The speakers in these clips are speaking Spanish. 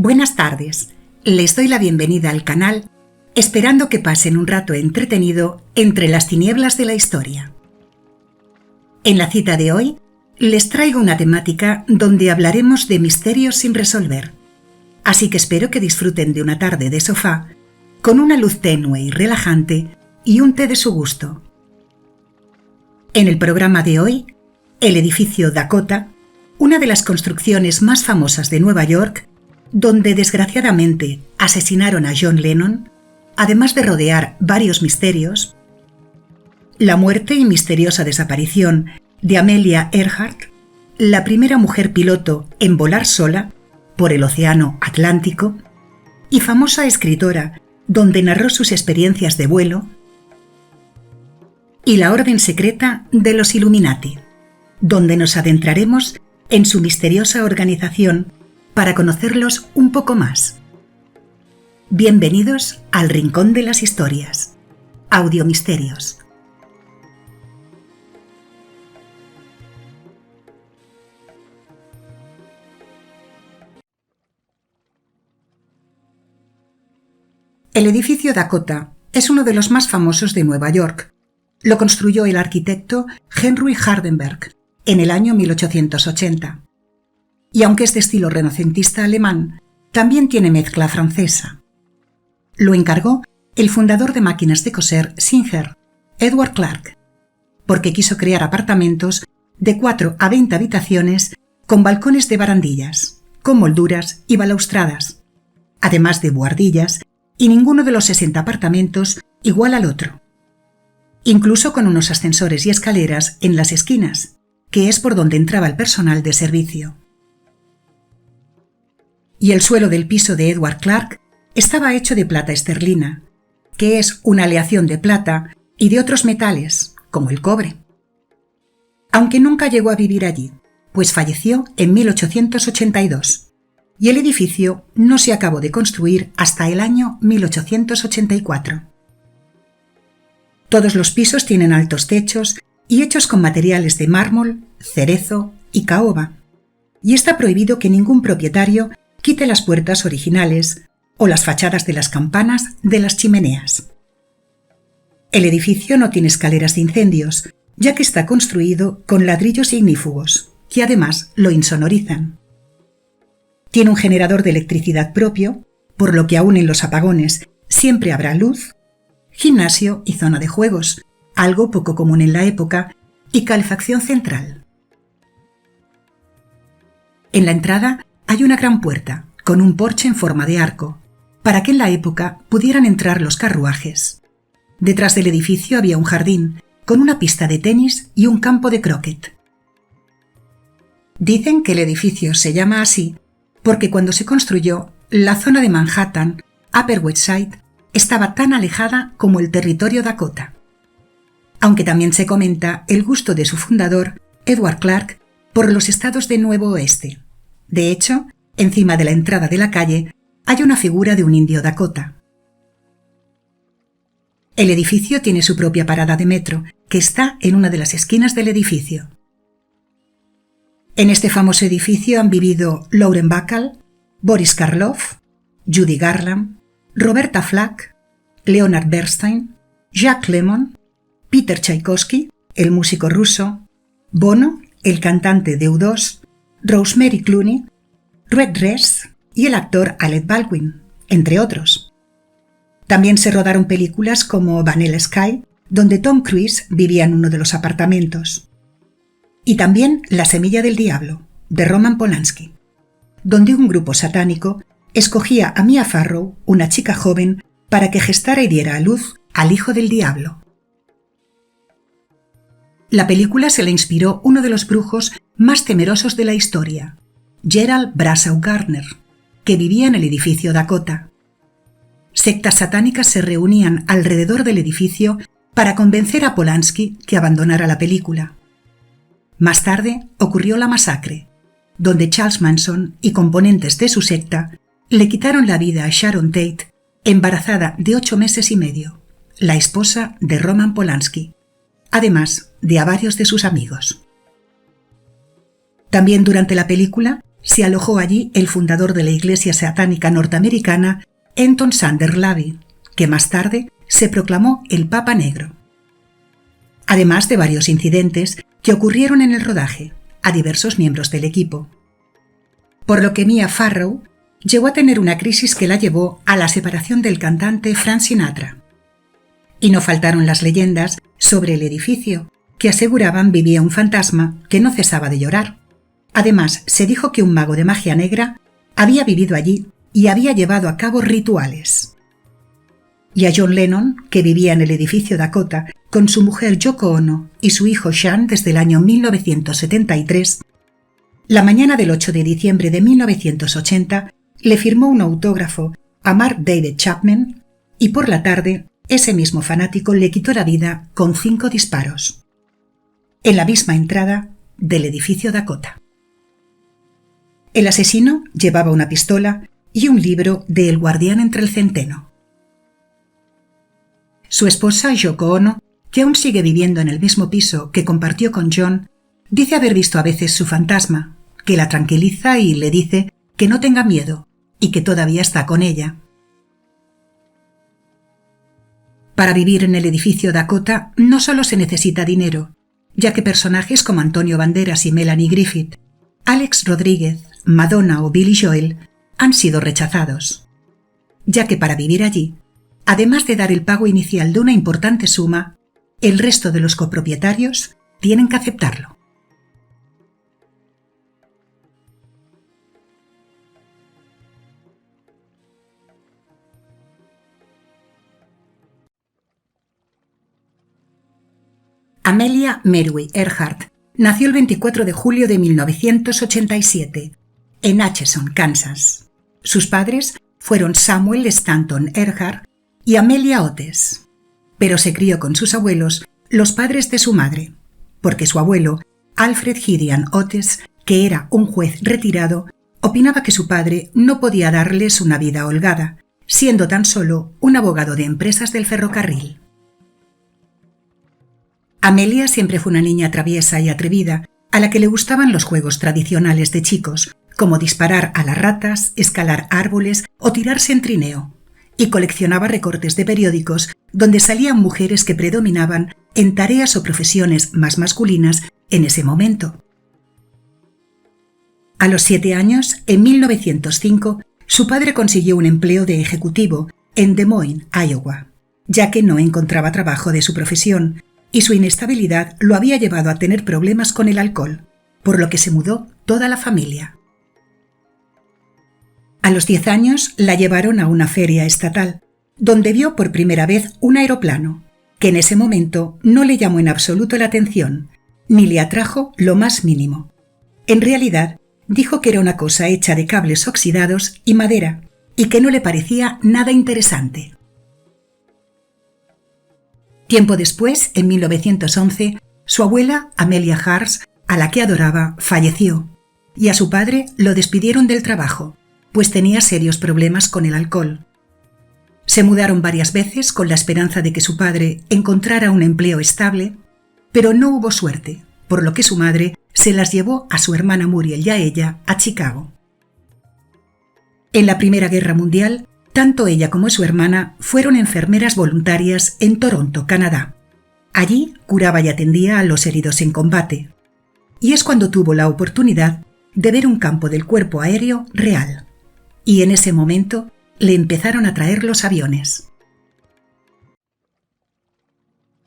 Buenas tardes, les doy la bienvenida al canal, esperando que pasen un rato entretenido entre las tinieblas de la historia. En la cita de hoy, les traigo una temática donde hablaremos de misterios sin resolver, así que espero que disfruten de una tarde de sofá, con una luz tenue y relajante y un té de su gusto. En el programa de hoy, el edificio Dakota, una de las construcciones más famosas de Nueva York, donde desgraciadamente asesinaron a John Lennon, además de rodear varios misterios, la muerte y misteriosa desaparición de Amelia Earhart, la primera mujer piloto en volar sola por el Océano Atlántico y famosa escritora donde narró sus experiencias de vuelo, y la orden secreta de los Illuminati, donde nos adentraremos en su misteriosa organización para conocerlos un poco más. Bienvenidos al Rincón de las Historias, Audiomisterios. El edificio Dakota es uno de los más famosos de Nueva York. Lo construyó el arquitecto Henry Hardenberg en el año 1880. Y aunque es de estilo renacentista alemán, también tiene mezcla francesa. Lo encargó el fundador de máquinas de coser Singer, Edward Clark, porque quiso crear apartamentos de 4 a 20 habitaciones con balcones de barandillas, con molduras y balaustradas, además de buhardillas y ninguno de los 60 apartamentos igual al otro. Incluso con unos ascensores y escaleras en las esquinas, que es por donde entraba el personal de servicio. Y el suelo del piso de Edward Clark estaba hecho de plata esterlina, que es una aleación de plata y de otros metales, como el cobre. Aunque nunca llegó a vivir allí, pues falleció en 1882, y el edificio no se acabó de construir hasta el año 1884. Todos los pisos tienen altos techos y hechos con materiales de mármol, cerezo y caoba, y está prohibido que ningún propietario quite las puertas originales o las fachadas de las campanas de las chimeneas. El edificio no tiene escaleras de incendios, ya que está construido con ladrillos ignífugos, que además lo insonorizan. Tiene un generador de electricidad propio, por lo que aún en los apagones siempre habrá luz, gimnasio y zona de juegos, algo poco común en la época, y calefacción central. En la entrada hay una gran puerta, con un porche en forma de arco, para que en la época pudieran entrar los carruajes. Detrás del edificio había un jardín, con una pista de tenis y un campo de croquet. Dicen que el edificio se llama así porque cuando se construyó, la zona de Manhattan, Upper West Side, estaba tan alejada como el territorio Dakota. Aunque también se comenta el gusto de su fundador, Edward Clark, por los estados de Nuevo Oeste. De hecho, encima de la entrada de la calle hay una figura de un indio Dakota. El edificio tiene su propia parada de metro, que está en una de las esquinas del edificio. En este famoso edificio han vivido Lauren Bacall, Boris Karloff, Judy Garland, Roberta Flack, Leonard Bernstein, Jacques Lemmon, Peter Tchaikovsky, el músico ruso, Bono, el cantante de U2, Rosemary Clooney, Redress y el actor Alec Baldwin, entre otros. También se rodaron películas como Vanilla Sky, donde Tom Cruise vivía en uno de los apartamentos. Y también La Semilla del Diablo, de Roman Polanski, donde un grupo satánico escogía a Mia Farrow, una chica joven, para que gestara y diera a luz al hijo del diablo. La película se la inspiró uno de los brujos más temerosos de la historia, Gerald Bradshaw Gardner, que vivía en el edificio Dakota. Sectas satánicas se reunían alrededor del edificio para convencer a Polanski que abandonara la película. Más tarde ocurrió la masacre, donde Charles Manson y componentes de su secta le quitaron la vida a Sharon Tate, embarazada de 8 meses y medio, la esposa de Roman Polanski, además de a varios de sus amigos. También durante la película se alojó allí el fundador de la Iglesia Satánica norteamericana, Anton Sander Lavey, que más tarde se proclamó el Papa Negro. Además de varios incidentes que ocurrieron en el rodaje a diversos miembros del equipo. Por lo que Mia Farrow llegó a tener una crisis que la llevó a la separación del cantante Frank Sinatra. Y no faltaron las leyendas sobre el edificio, que aseguraban vivía un fantasma que no cesaba de llorar. Además, se dijo que un mago de magia negra había vivido allí y había llevado a cabo rituales. Y a John Lennon, que vivía en el edificio Dakota con su mujer Yoko Ono y su hijo Sean desde el año 1973, la mañana del 8 de diciembre de 1980 le firmó un autógrafo a Mark David Chapman y por la tarde ese mismo fanático le quitó la vida con 5 disparos, en la misma entrada del edificio Dakota. El asesino llevaba una pistola y un libro de El guardián entre el centeno. Su esposa, Yoko Ono, que aún sigue viviendo en el mismo piso que compartió con John, dice haber visto a veces su fantasma, que la tranquiliza y le dice que no tenga miedo y que todavía está con ella. Para vivir en el edificio Dakota no solo se necesita dinero, ya que personajes como Antonio Banderas y Melanie Griffith, Alex Rodríguez, Madonna o Billy Joel han sido rechazados, ya que para vivir allí, además de dar el pago inicial de una importante suma, el resto de los copropietarios tienen que aceptarlo. Amelia Merwi Earhart nació el 24 de julio de 1987 en Atchison, Kansas. Sus padres fueron Samuel Stanton Earhart y Amelia Otis, pero se crió con sus abuelos, los padres de su madre, porque su abuelo, Alfred Gideon Otis, que era un juez retirado, opinaba que su padre no podía darles una vida holgada, siendo tan solo un abogado de empresas del ferrocarril. Amelia siempre fue una niña traviesa y atrevida, a la que le gustaban los juegos tradicionales de chicos, como disparar a las ratas, escalar árboles o tirarse en trineo, y coleccionaba recortes de periódicos donde salían mujeres que predominaban en tareas o profesiones más masculinas en ese momento. A los 7 años, en 1905, su padre consiguió un empleo de ejecutivo en Des Moines, Iowa, ya que no encontraba trabajo de su profesión y su inestabilidad lo había llevado a tener problemas con el alcohol, por lo que se mudó toda la familia. A los 10 años la llevaron a una feria estatal, donde vio por primera vez un aeroplano, que en ese momento no le llamó en absoluto la atención, ni le atrajo lo más mínimo. En realidad, dijo que era una cosa hecha de cables oxidados y madera, y que no le parecía nada interesante. Tiempo después, en 1911, su abuela, Amelia Hars, a la que adoraba, falleció, y a su padre lo despidieron del trabajo, pues tenía serios problemas con el alcohol. Se mudaron varias veces con la esperanza de que su padre encontrara un empleo estable, pero no hubo suerte, por lo que su madre se las llevó a su hermana Muriel y a ella a Chicago. En la Primera Guerra Mundial, tanto ella como su hermana fueron enfermeras voluntarias en Toronto, Canadá. Allí curaba y atendía a los heridos en combate. Y es cuando tuvo la oportunidad de ver un campo del cuerpo aéreo real. Y en ese momento le empezaron a traer los aviones.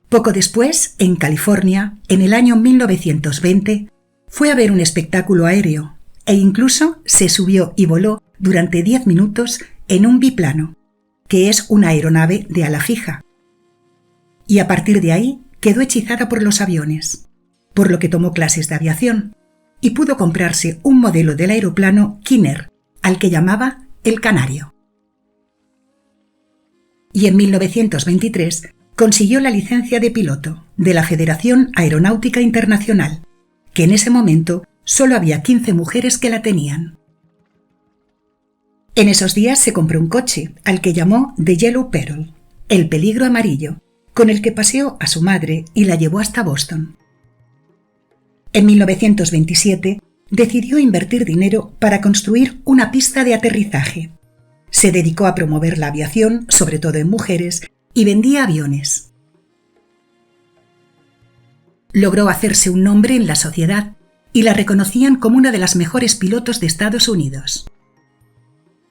Poco después, en California, en el año 1920, fue a ver un espectáculo aéreo e incluso se subió y voló durante 10 minutos en un biplano, que es una aeronave de ala fija. Y a partir de ahí quedó hechizada por los aviones, por lo que tomó clases de aviación y pudo comprarse un modelo del aeroplano Kinner, al que llamaba el Canario. Y en 1923 consiguió la licencia de piloto de la Federación Aeronáutica Internacional, que en ese momento solo había 15 mujeres que la tenían. En esos días se compró un coche, al que llamó The Yellow Peril, el peligro amarillo, con el que paseó a su madre y la llevó hasta Boston. En 1927 decidió invertir dinero para construir una pista de aterrizaje. Se dedicó a promover la aviación, sobre todo en mujeres, y vendía aviones. Logró hacerse un nombre en la sociedad y la reconocían como una de las mejores pilotos de Estados Unidos.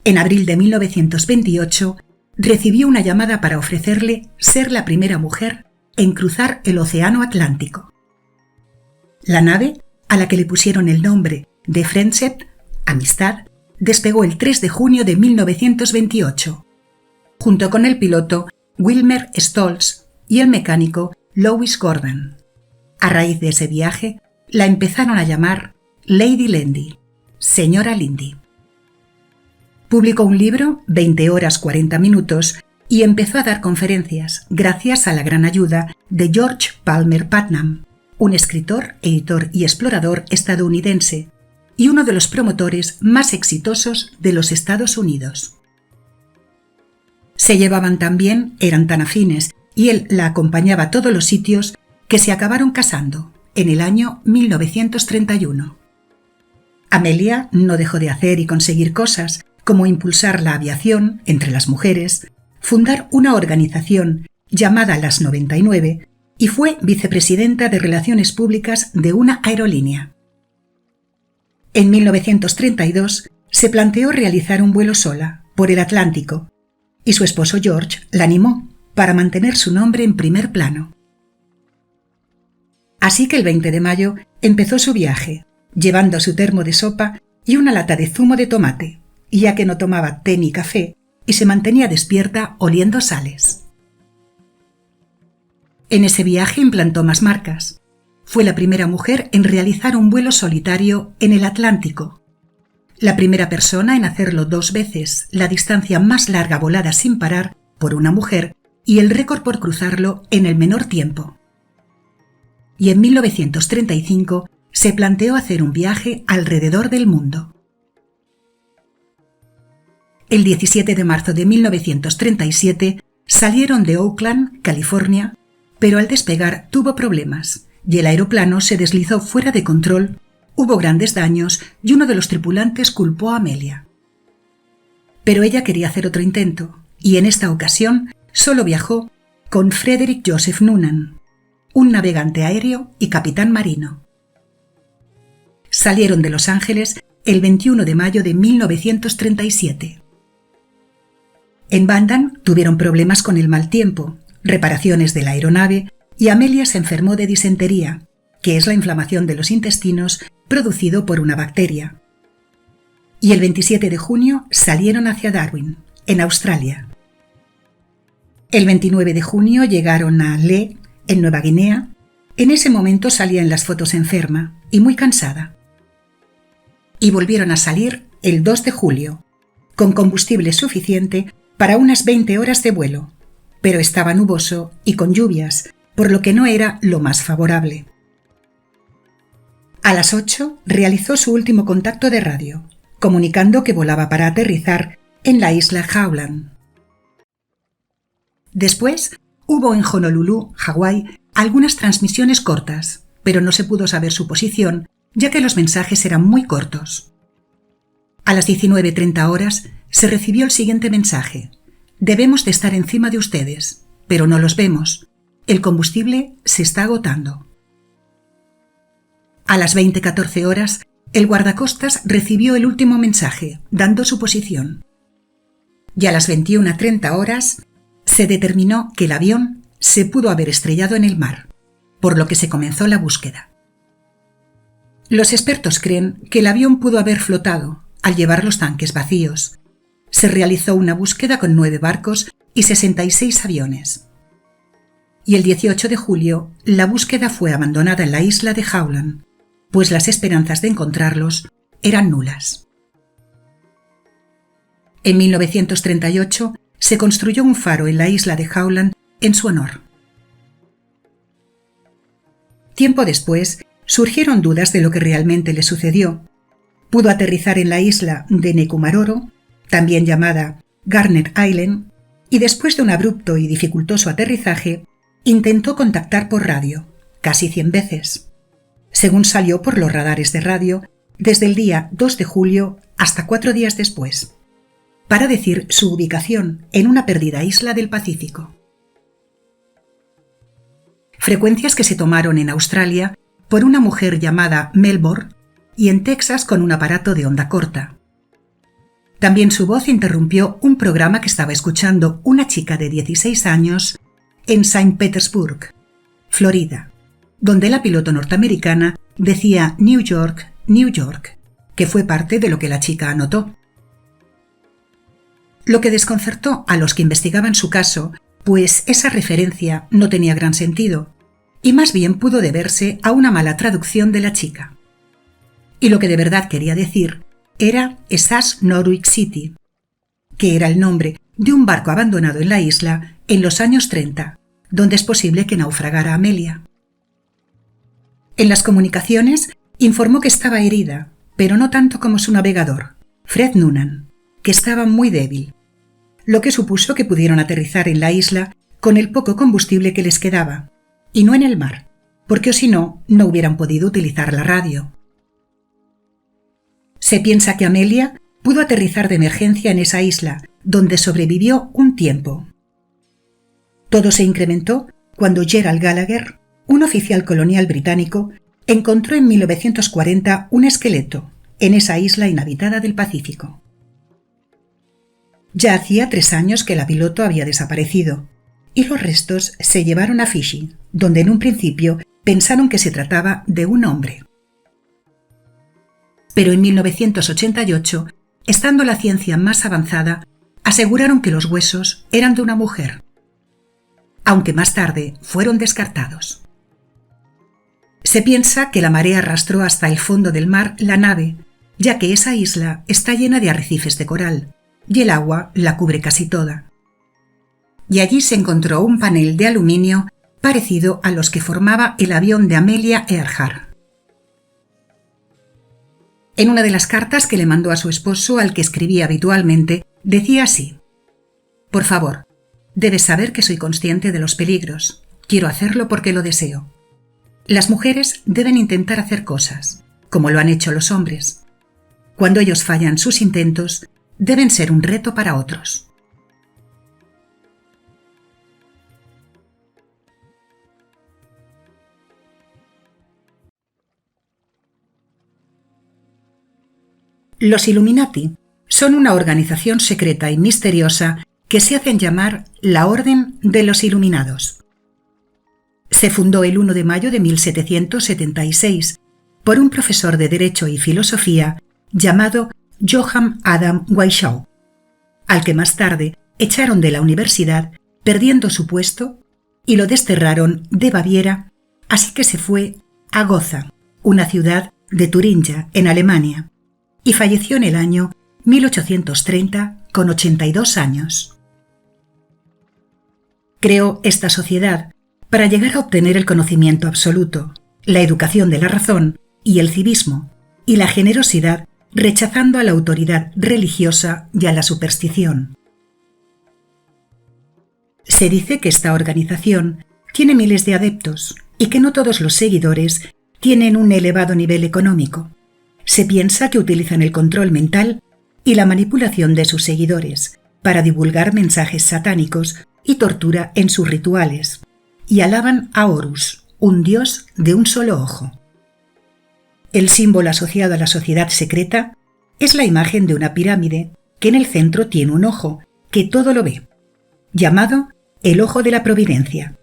En abril de 1928 recibió una llamada para ofrecerle ser la primera mujer en cruzar el Océano Atlántico. La nave, a la que le pusieron el nombre de Friendship, Amistad, despegó el 3 de junio de 1928, junto con el piloto Wilmer Stoltz y el mecánico Louis Gordon. A raíz de ese viaje, la empezaron a llamar Lady Lindy, señora Lindy. Publicó un libro, 20 horas 40 minutos, y empezó a dar conferencias gracias a la gran ayuda de George Palmer Putnam, un escritor, editor y explorador estadounidense, y uno de los promotores más exitosos de los Estados Unidos. Se llevaban tan bien, eran tan afines, y él la acompañaba a todos los sitios que se acabaron casando en el año 1931. Amelia no dejó de hacer y conseguir cosas como impulsar la aviación entre las mujeres, fundar una organización llamada Las 99 y fue vicepresidenta de Relaciones Públicas de una aerolínea. En 1932 se planteó realizar un vuelo sola por el Atlántico y su esposo George la animó para mantener su nombre en primer plano. Así que el 20 de mayo empezó su viaje, llevando su termo de sopa y una lata de zumo de tomate, ya que no tomaba té ni café y se mantenía despierta oliendo sales. En ese viaje implantó más marcas. Fue la primera mujer en realizar un vuelo solitario en el Atlántico, la primera persona en hacerlo 2 veces, la distancia más larga volada sin parar por una mujer y el récord por cruzarlo en el menor tiempo. Y en 1935 se planteó hacer un viaje alrededor del mundo. El 17 de marzo de 1937 salieron de Oakland, California, pero al despegar tuvo problemas y el aeroplano se deslizó fuera de control, hubo grandes daños y uno de los tripulantes culpó a Amelia. Pero ella quería hacer otro intento y en esta ocasión solo viajó con Frederick Joseph Noonan, un navegante aéreo y capitán marino. Salieron de Los Ángeles el 21 de mayo de 1937. En Bandar tuvieron problemas con el mal tiempo, reparaciones de la aeronave y Amelia se enfermó de disentería, que es la inflamación de los intestinos producido por una bacteria. Y el 27 de junio salieron hacia Darwin, en Australia. El 29 de junio llegaron a Lae, en Nueva Guinea. En ese momento salía en las fotos enferma y muy cansada. Y volvieron a salir el 2 de julio, con combustible suficiente para unas 20 horas de vuelo, pero estaba nuboso y con lluvias, por lo que no era lo más favorable. A las 8 realizó su último contacto de radio, comunicando que volaba para aterrizar en la isla Howland. Después, hubo en Honolulu, Hawái, algunas transmisiones cortas, pero no se pudo saber su posición, ya que los mensajes eran muy cortos. A las 19:30 horas se recibió el siguiente mensaje: debemos de estar encima de ustedes, pero no los vemos. El combustible se está agotando. A las 20:14 horas, el guardacostas recibió el último mensaje, dando su posición. Y a las 21:30 horas, se determinó que el avión se pudo haber estrellado en el mar, por lo que se comenzó la búsqueda. Los expertos creen que el avión pudo haber flotado al llevar los tanques vacíos. Se realizó una búsqueda con 9 barcos y 66 aviones. Y el 18 de julio, la búsqueda fue abandonada en la isla de Howland, pues las esperanzas de encontrarlos eran nulas. En 1938 se construyó un faro en la isla de Howland en su honor. Tiempo después, surgieron dudas de lo que realmente le sucedió. Pudo aterrizar en la isla de Nekumaroro, también llamada Garnet Island, y después de un abrupto y dificultoso aterrizaje, intentó contactar por radio, casi 100 veces. Según salió por los radares de radio, desde el día 2 de julio hasta 4 días después, para decir su ubicación en una perdida isla del Pacífico. Frecuencias que se tomaron en Australia por una mujer llamada Melbourne y en Texas con un aparato de onda corta. También su voz interrumpió un programa que estaba escuchando una chica de 16 años en Saint Petersburg, Florida, donde la piloto norteamericana decía New York, New York, que fue parte de lo que la chica anotó. Lo que desconcertó a los que investigaban su caso, pues esa referencia no tenía gran sentido, y más bien pudo deberse a una mala traducción de la chica. Y lo que de verdad quería decir era SAS Norwich City, que era el nombre de un barco abandonado en la isla en los años 30, donde es posible que naufragara Amelia. En las comunicaciones informó que estaba herida, pero no tanto como su navegador, Fred Noonan, que estaba muy débil, lo que supuso que pudieron aterrizar en la isla con el poco combustible que les quedaba, y no en el mar, porque si no, no hubieran podido utilizar la radio. Se piensa que Amelia pudo aterrizar de emergencia en esa isla, donde sobrevivió un tiempo. Todo se incrementó cuando Gerald Gallagher, un oficial colonial británico, encontró en 1940 un esqueleto en esa isla inhabitada del Pacífico. Ya hacía 3 años que la piloto había desaparecido, y los restos se llevaron a Fiji, donde en un principio pensaron que se trataba de un hombre. Pero en 1988, estando la ciencia más avanzada, aseguraron que los huesos eran de una mujer, aunque más tarde fueron descartados. Se piensa que la marea arrastró hasta el fondo del mar la nave, ya que esa isla está llena de arrecifes de coral, y el agua la cubre casi toda. Y allí se encontró un panel de aluminio parecido a los que formaba el avión de Amelia Earhart. En una de las cartas que le mandó a su esposo, al que escribía habitualmente, decía así: «Por favor, debes saber que soy consciente de los peligros. Quiero hacerlo porque lo deseo. Las mujeres deben intentar hacer cosas, como lo han hecho los hombres. Cuando ellos fallan sus intentos, deben ser un reto para otros». Los Illuminati son una organización secreta y misteriosa que se hacen llamar la Orden de los Iluminados. Se fundó el 1 de mayo de 1776 por un profesor de Derecho y Filosofía llamado Johann Adam Weishaupt, al que más tarde echaron de la universidad perdiendo su puesto y lo desterraron de Baviera, así que se fue a Gotha, una ciudad de Turingia, en Alemania, y falleció en el año 1830 con 82 años. Creó esta sociedad para llegar a obtener el conocimiento absoluto, la educación de la razón y el civismo, y la generosidad, rechazando a la autoridad religiosa y a la superstición. Se dice que esta organización tiene miles de adeptos y que no todos los seguidores tienen un elevado nivel económico. Se piensa que utilizan el control mental y la manipulación de sus seguidores para divulgar mensajes satánicos y tortura en sus rituales, y alaban a Horus, un dios de un solo ojo. El símbolo asociado a la sociedad secreta es la imagen de una pirámide que en el centro tiene un ojo que todo lo ve, llamado el Ojo de la Providencia,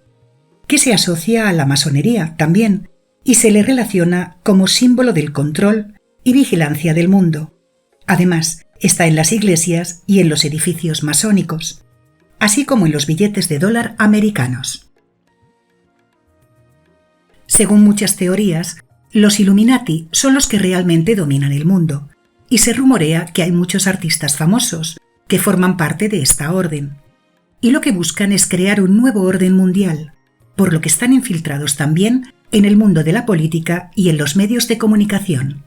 que se asocia a la masonería también y se le relaciona como símbolo del control y vigilancia del mundo. Además, está en las iglesias y en los edificios masónicos, así como en los billetes de dólar americanos. Según muchas teorías, los Illuminati son los que realmente dominan el mundo, y se rumorea que hay muchos artistas famosos que forman parte de esta orden, y lo que buscan es crear un nuevo orden mundial, por lo que están infiltrados también en el mundo de la política y en los medios de comunicación.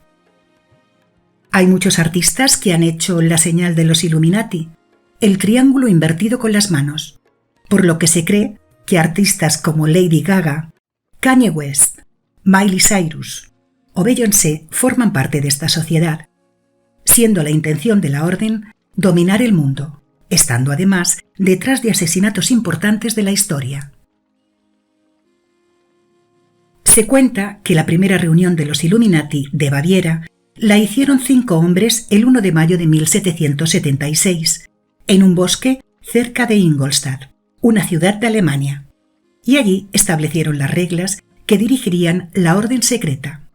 Hay muchos artistas que han hecho la señal de los Illuminati, el triángulo invertido con las manos, por lo que se cree que artistas como Lady Gaga, Kanye West, Miley Cyrus, o Beyoncé forman parte de esta sociedad, siendo la intención de la orden dominar el mundo, estando además detrás de asesinatos importantes de la historia. Se cuenta que la primera reunión de los Illuminati de Baviera la hicieron 5 hombres el 1 de mayo de 1776, en un bosque cerca de Ingolstadt, una ciudad de Alemania, y allí establecieron las reglas que dirigirían la orden secreta.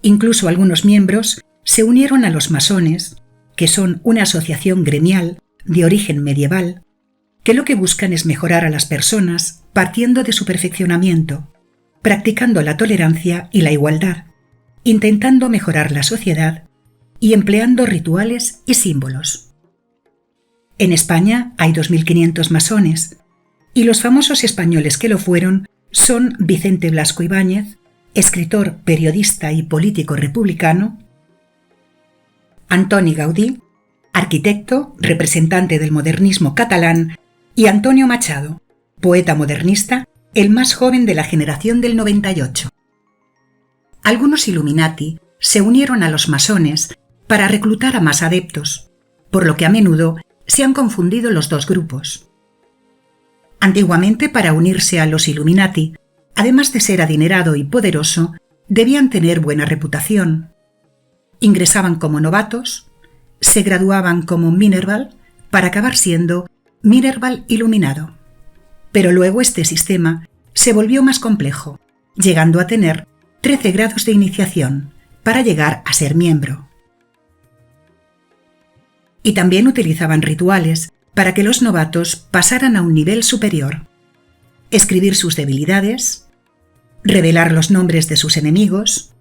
Incluso algunos miembros se unieron a los masones, que son una asociación gremial de origen medieval, que lo que buscan es mejorar a las personas partiendo de su perfeccionamiento, practicando la tolerancia y la igualdad, intentando mejorar la sociedad y empleando rituales y símbolos. En España hay 2.500 masones, y los famosos españoles que lo fueron son Vicente Blasco Ibáñez, escritor, periodista y político republicano; Antoni Gaudí, arquitecto, representante del modernismo catalán; y Antonio Machado, poeta modernista, el más joven de la generación del 98. Algunos Illuminati se unieron a los masones para reclutar a más adeptos, por lo que a menudo se han confundido los dos grupos. Antiguamente, para unirse a los Illuminati, además de ser adinerado y poderoso, debían tener buena reputación. Ingresaban como novatos, se graduaban como Minerval para acabar siendo Minerval Iluminado. Pero luego este sistema se volvió más complejo, llegando a tener 13 grados de iniciación para llegar a ser miembro. Y también utilizaban rituales para que los novatos pasaran a un nivel superior: escribir sus debilidades, revelar los nombres de sus enemigos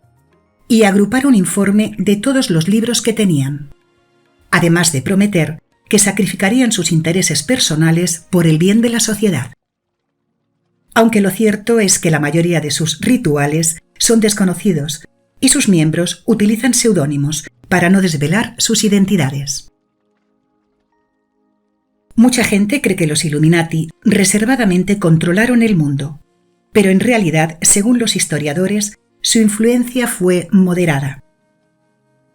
y agrupar un informe de todos los libros que tenían, además de prometer que sacrificarían sus intereses personales por el bien de la sociedad. Aunque lo cierto es que la mayoría de sus rituales son desconocidos y sus miembros utilizan seudónimos para no desvelar sus identidades. Mucha gente cree que los Illuminati reservadamente controlaron el mundo, pero en realidad, según los historiadores, su influencia fue moderada.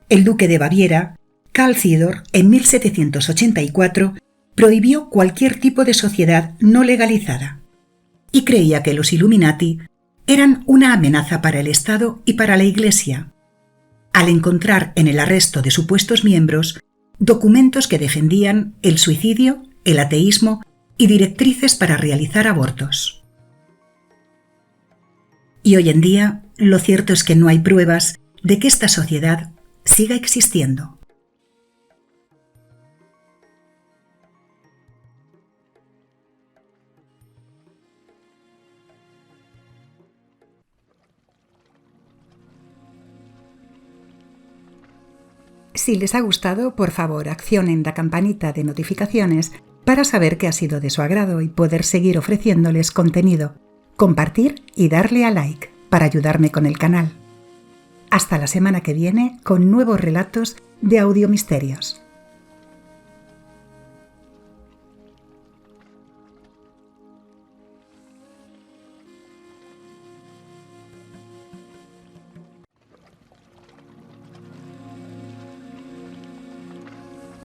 El duque de Baviera, Karl Theodor, en 1784, prohibió cualquier tipo de sociedad no legalizada y creía que los Illuminati eran una amenaza para el Estado y para la Iglesia, al encontrar en el arresto de supuestos miembros documentos que defendían el suicidio, el ateísmo y directrices para realizar abortos. Y hoy en día, lo cierto es que no hay pruebas de que esta sociedad siga existiendo. Si les ha gustado, por favor, accionen la campanita de notificaciones para saber que ha sido de su agrado y poder seguir ofreciéndoles contenido, compartir y darle a like para ayudarme con el canal. Hasta la semana que viene con nuevos relatos de Audiomisterios.